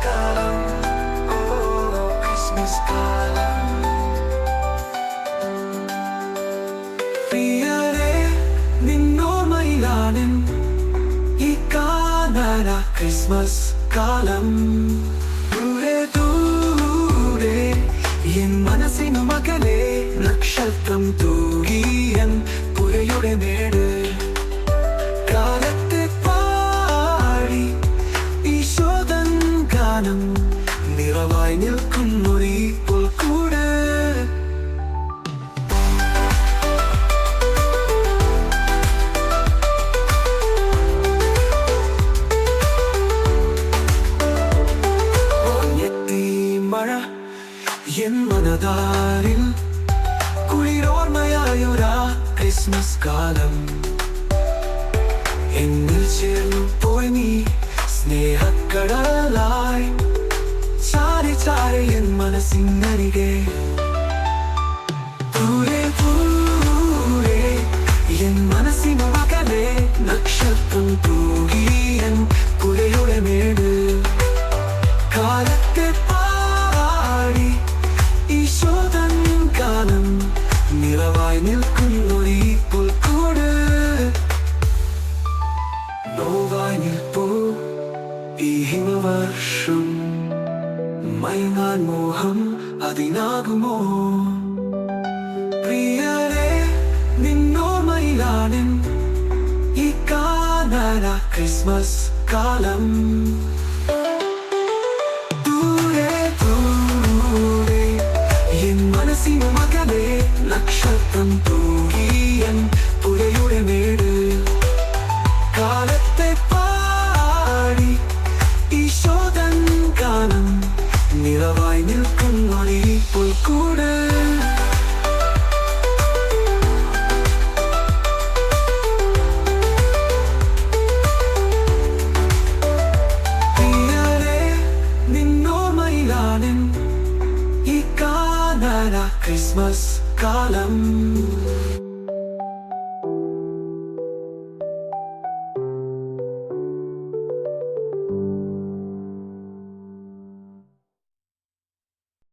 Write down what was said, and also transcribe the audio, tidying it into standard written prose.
കാലം, ഓ ക്രിസ്മസ് കാലം. പ്രിയരേ, നിന്നോർമ്മയിലാണ് ഈ കാനന ക്രിസ്മസ് കാലം. ദൂരെ ദൂരെ എൻ മനസ്സിനു മകലേ നക്ഷത്രം തൂകിയൻ പുരയുടെ മേട്. കാലത്തെ പാടി ഈശോദൻ ഗാനം നിറവായി നിൽക്കുന്നൊരീ പുൽക്കൂട്. മഴ എൻ മനതാരിൽ കുളിരോർമ്മയായൊരാ ക്രിസ്മസ് കാലം. എന്നിൽ ചേർന്നു പോയി നീ സ്നേഹക്കടലായി ചാരി ചാരി എൻ മനസ്സിനരികെ. ദൂരെ ദൂരെ എൻ മനസ്സിനു മകലേ നക്ഷത്രം തൂകിയൻ പുരയുടെ മേട്. കാലത്തെ പാടി ഈശോദൻ ഗാനം നിറവായി നിൽക്കുന്നൊരീ പുൽക്കൂട്. നോവായി നിൽപ്പൂ ഈ ഹിമവർഷം, മയങ്ങാൻ മോഹം അതിനാകുമോ? പ്രിയരേ, നിന്നോർമ്മയിലാണ് ഈ കാനന ക്രിസ്മസ് കാലം. മനസ്സിനു മകലേ നക്ഷത്രം തൂകിയൻ പുരയുടെ മേട്. കാലത്തെ പാടി ഈശോദൻ ഗാനം നിറവായി നിൽക്കുന്നൊരീ പുൽക്കൂട്. പ്രിയരേ, നിന്നോർമ്മയിലാണ് ഈ കാനന ക്രിസ്മസ് കാലം.